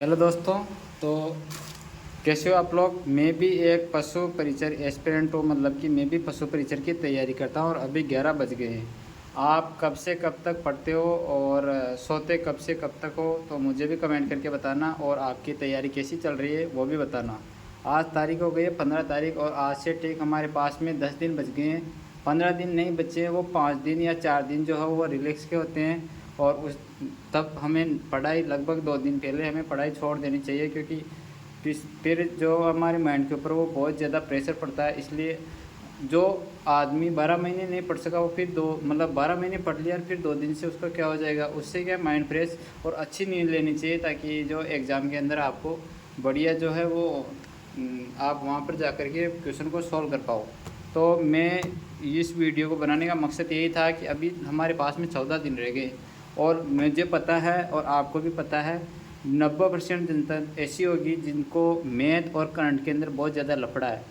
Hello दोस्तों। तो कैसे हो आप लोग। मैं भी एक पशु परिचर एस्पिरेंट हूँ, मतलब कि मैं भी पशु परिचर की तैयारी करता हूँ और अभी 11 बज गए हैं। आप कब से कब तक पढ़ते हो और सोते कब से कब तक हो, तो मुझे भी कमेंट करके बताना। और आपकी तैयारी कैसी चल रही है वो भी बताना। आज तारीख हो गई है 15 तारीख और आज से ठीक हमारे पास में 10 दिन बच गए हैं। 15 दिन नहीं बचे हैं, वो 5 दिन या 4 दिन जो है वो रिलैक्स के होते हैं। और उस तब हमें पढ़ाई लगभग 2 दिन पहले हमें पढ़ाई छोड़ देनी चाहिए, क्योंकि फिर जो हमारे माइंड के ऊपर वो बहुत ज़्यादा प्रेशर पड़ता है। इसलिए जो आदमी 12 महीने नहीं पढ़ सका, वो फिर दो मतलब 12 महीने पढ़ लिया और फिर 2 दिन से उसका क्या हो जाएगा, उससे क्या माइंड फ्रेश और अच्छी नींद लेनी चाहिए, ताकि जो एग्ज़ाम के अंदर आपको बढ़िया जो है वो आप वहाँ पर जा कर के क्वेश्चन को सॉल्व कर पाओ। तो मैं इस वीडियो को बनाने का मकसद यही था कि अभी हमारे पास में 14 दिन रह गए और मुझे पता है और आपको भी पता है 90% जनता ऐसी होगी जिनको मैथ और करंट के अंदर बहुत ज़्यादा लफड़ा है।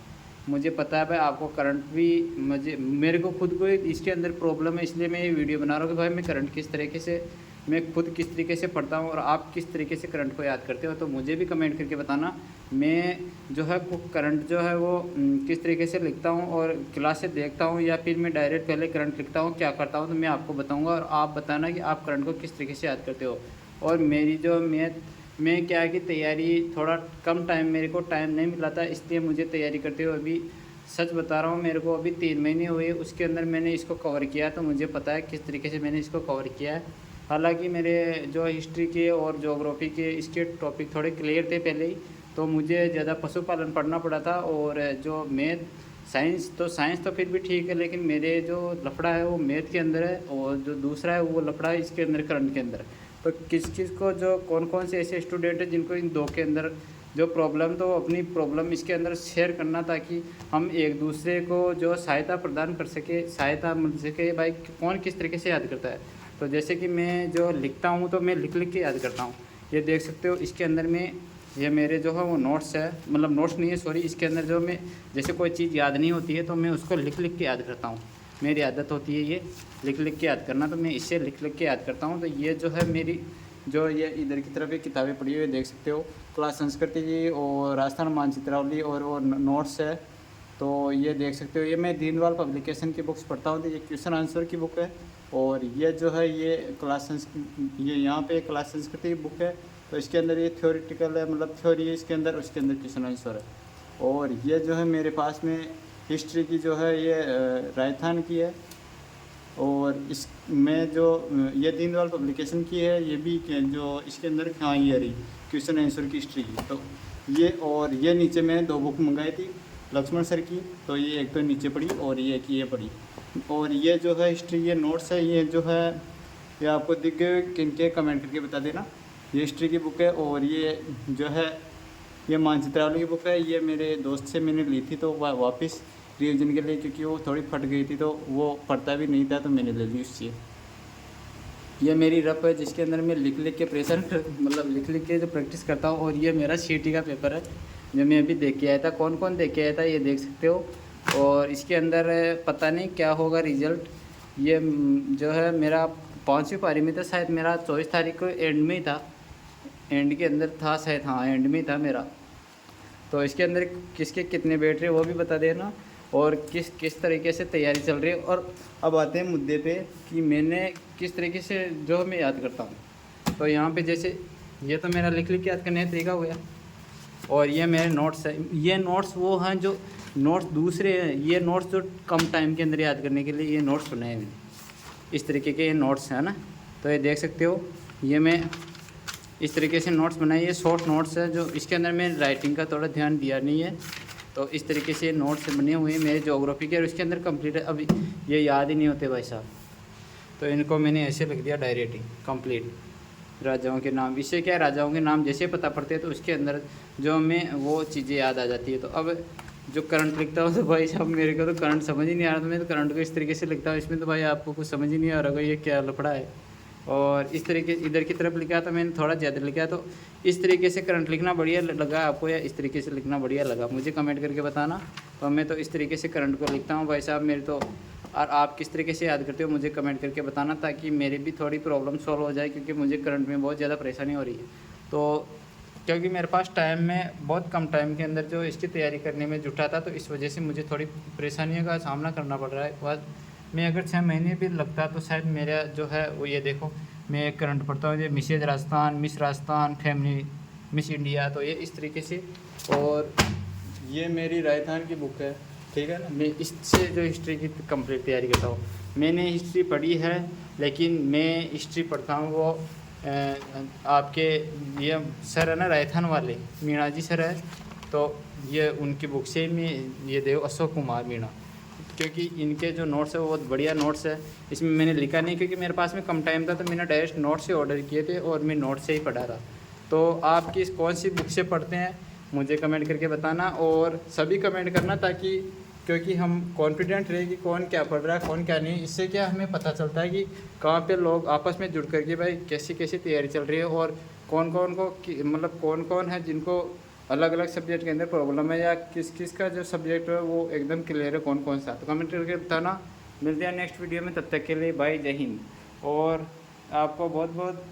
मुझे पता है भाई, आपको करंट भी मेरे को खुद को इसके अंदर प्रॉब्लम है, इसलिए मैं ये वीडियो बना रहा हूँ कि भाई मैं करंट किस तरीके से मैं खुद किस तरीके से पढ़ता हूँ और आप किस तरीके से करंट को याद करते हो। तो मुझे भी कमेंट करके बताना। मैं जो है करंट जो है वो किस तरीके से लिखता हूँ और क्लास से देखता हूँ या फिर मैं डायरेक्ट पहले करंट लिखता हूँ, क्या करता हूँ, तो मैं आपको बताऊँगा और आप बताना कि आप करंट को किस तरीके से याद करते हो। और मेरी जो मैथ में क्या है कि तैयारी थोड़ा कम टाइम, मेरे को टाइम नहीं मिला था, इसलिए मुझे तैयारी करते हुए अभी सच बता रहा हूँ, मेरे को अभी 3 महीने हुए, उसके अंदर मैंने इसको कवर किया, तो मुझे पता है किस तरीके से मैंने इसको कवर किया है। हालांकि मेरे जो हिस्ट्री के और ज्योग्राफी के इसके टॉपिक थोड़े क्लियर थे पहले ही, तो मुझे ज़्यादा पशुपालन पढ़ना पड़ा था। और जो मैथ साइंस तो फिर भी ठीक है, लेकिन मेरे जो लफड़ा है वो मैथ के अंदर है और जो दूसरा है वो लफड़ा है इसके अंदर करंट के अंदर। तो किस किस को जो कौन कौन से ऐसे स्टूडेंट हैं जिनको इन दो के अंदर जो प्रॉब्लम, तो अपनी प्रॉब्लम इसके अंदर शेयर करना, ताकि हम एक दूसरे को जो सहायता प्रदान कर सके, सहायता मिल सके भाई कौन किस तरीके से याद करता है। तो जैसे कि मैं जो लिखता हूँ तो मैं लिख लिख के याद करता हूँ। ये देख सकते हो इसके अंदर में, ये मेरे जो है वो नोट्स है, मतलब नोट्स नहीं है सॉरी, इसके अंदर जो मैं जैसे कोई चीज़ याद नहीं होती है तो मैं उसको लिख लिख के याद करता हूँ। मेरी आदत होती है ये लिख लिख के याद करना, तो मैं इससे लिख लिख के याद करता हूँ। तो ये जो है मेरी जो ये इधर की तरफ ये किताबें पढ़ी हुई देख सकते हो, क्लास संस्कृति की और राजस्थान मानचित्रावली और नोट्स है। तो ये देख सकते हो, ये मैं दीनदयाल पब्लिकेशन की बुक्स पढ़ता हूँ, तो ये क्वेश्चन आंसर की बुक है। और ये जो है ये ये यहाँ पे क्लास संस्कृति की बुक है, तो इसके अंदर ये थ्योरेटिकल है, मतलब थ्योरी है इसके अंदर, उसके अंदर क्वेश्चन आंसर है। और ये जो है मेरे पास में हिस्ट्री की जो है ये राजस्थान की है। और इस में जो ये दीनदयाल पब्लिकेशन की है, ये भी जो इसके अंदर हाँ ये रही क्वेश्चन आंसर की हिस्ट्री की। तो ये और ये नीचे मैंने 2 बुक मंगाई थी लक्ष्मण सर की, तो ये एक तो नीचे पड़ी और ये एक ये पड़ी। और ये जो है हिस्ट्री ये नोट्स है, ये जो है ये आपको दिख गए किनके, कमेंट करके बता देना। ये हिस्ट्री की बुक है और ये जो है ये मानचित्रावली की बुक है, ये मेरे दोस्त से मैंने ली थी, तो वह वापस रिवीजन के लिए, क्योंकि वो थोड़ी फट गई थी तो वो पढ़ता भी नहीं था, तो मैंने ले ली उससे। ये मेरी रफ है जिसके अंदर मैं लिख लिख के मतलब लिख लिख के जो प्रैक्टिस करता हूँ। और ये मेरा सीटी का पेपर है जो मैं अभी देख के आया था। कौन कौन देख के आया था ये देख सकते हो। और इसके अंदर पता नहीं क्या होगा रिज़ल्ट। ये जो है मेरा 5वीं पारी में था शायद, मेरा 24 तारीख को एंड में ही था, एंड के अंदर था शायद, हाँ एंड में ही था मेरा। तो इसके अंदर किसके कितने बैठ रहे वो भी बता देना और किस किस तरीके से तैयारी चल रही है। और अब आते हैं मुद्दे पे कि मैंने किस तरीके से जो मैं याद करता हूँ। तो यहाँ पे जैसे ये तो मेरा लिख लिख के याद करने का तरीका हो गया। और ये मेरे नोट्स है, ये नोट्स वो हैं जो नोट्स दूसरे हैं, ये नोट्स जो कम टाइम के अंदर याद करने के लिए ये नोट्स बनाए मैंने, इस तरीके के ये नोट्स हैं ना। तो ये देख सकते हो, ये मैं इस तरीके से नोट्स बनाए, ये शॉर्ट नोट्स है जो इसके अंदर मैं राइटिंग का थोड़ा ध्यान दिया नहीं है। तो इस तरीके से नोट्स बने हुए हैं मेरे ज्योग्राफी के और इसके अंदर कंप्लीट है। अभी ये याद ही नहीं होते भाई साहब, तो इनको मैंने ऐसे लिख दिया डायरेक्ट ही कंप्लीट। राजाओं के नाम, इससे क्या है राजाओं के नाम जैसे पता पड़ते हैं तो उसके अंदर जो हमें वो चीज़ें याद आ जाती है। तो अब जो करंट लिखता हूँ तो भाई साहब मेरे को तो करंट समझ ही नहीं आ रहा, तो मैं तो करंट को इस तरीके से लिखता हूँ, इसमें तो भाई आपको कुछ समझ ही नहीं आ रहा ये क्या लफड़ा है। और इस तरीके इधर की तरफ लिखा तो मैंने थोड़ा ज़्यादा लिखा, तो इस तरीके से करंट लिखना बढ़िया लगा आपको या इस तरीके से लिखना बढ़िया लगा, मुझे कमेंट करके बताना। तो मैं तो इस तरीके से करंट को लिखता हूँ भाई साहब मेरे तो। और आप किस तरीके से याद करते हो मुझे कमेंट करके बताना, ताकि मेरी भी थोड़ी प्रॉब्लम सॉल्व हो जाए, क्योंकि मुझे करंट में बहुत ज़्यादा परेशानी हो रही है। तो क्योंकि मेरे पास टाइम में बहुत कम टाइम के अंदर जो इसकी तैयारी करने में जुटा था, तो इस वजह से मुझे थोड़ी परेशानियों का सामना करना पड़ रहा है। बाद मैं अगर 6 महीने भी लगता तो शायद मेरा जो है वो, ये देखो मैं करंट पढ़ता हूँ, ये Mrs Rajasthan, Miss Rajasthan, family, Miss India, तो ये इस तरीके से। और ये मेरी राजस्थान की बुक है, ठीक है ना। मैं इससे जो हिस्ट्री की कंप्लीट तैयारी करता हूँ। मैंने हिस्ट्री पढ़ी है, लेकिन मैं हिस्ट्री पढ़ता हूँ वो आपके ये सर है ना राजस्थान वाले, मीणा जी सर है, तो ये उनकी बुक से मैं ये देखो, अशोक कुमार मीणा, क्योंकि इनके जो नोट्स है वो बहुत बढ़िया नोट्स है। इसमें मैंने लिखा नहीं क्योंकि मेरे पास में कम टाइम था, तो मैंने डायरेक्ट नोट से ऑर्डर किए थे और मैं नोट से ही पढ़ा था। तो आप किस कौन सी बुक से पढ़ते हैं मुझे कमेंट करके बताना, और सभी कमेंट करना, ताकि क्योंकि हम कॉन्फिडेंट रहे कि कौन क्या पढ़ रहा है कौन क्या नहीं। इससे क्या हमें पता चलता है कि कहाँ पे लोग आपस में जुड़ करके भाई कैसी कैसी तैयारी चल रही है, और कौन कौन को मतलब कौन कौन है जिनको अलग अलग सब्जेक्ट के अंदर प्रॉब्लम है, या किस किस का जो सब्जेक्ट है वो एकदम क्लियर है कौन कौन सा। तो कमेंट करके बताना। मिलते हैं नेक्स्ट वीडियो में, तब तक के लिए बाय, जय हिंद। और आपको बहुत बहुत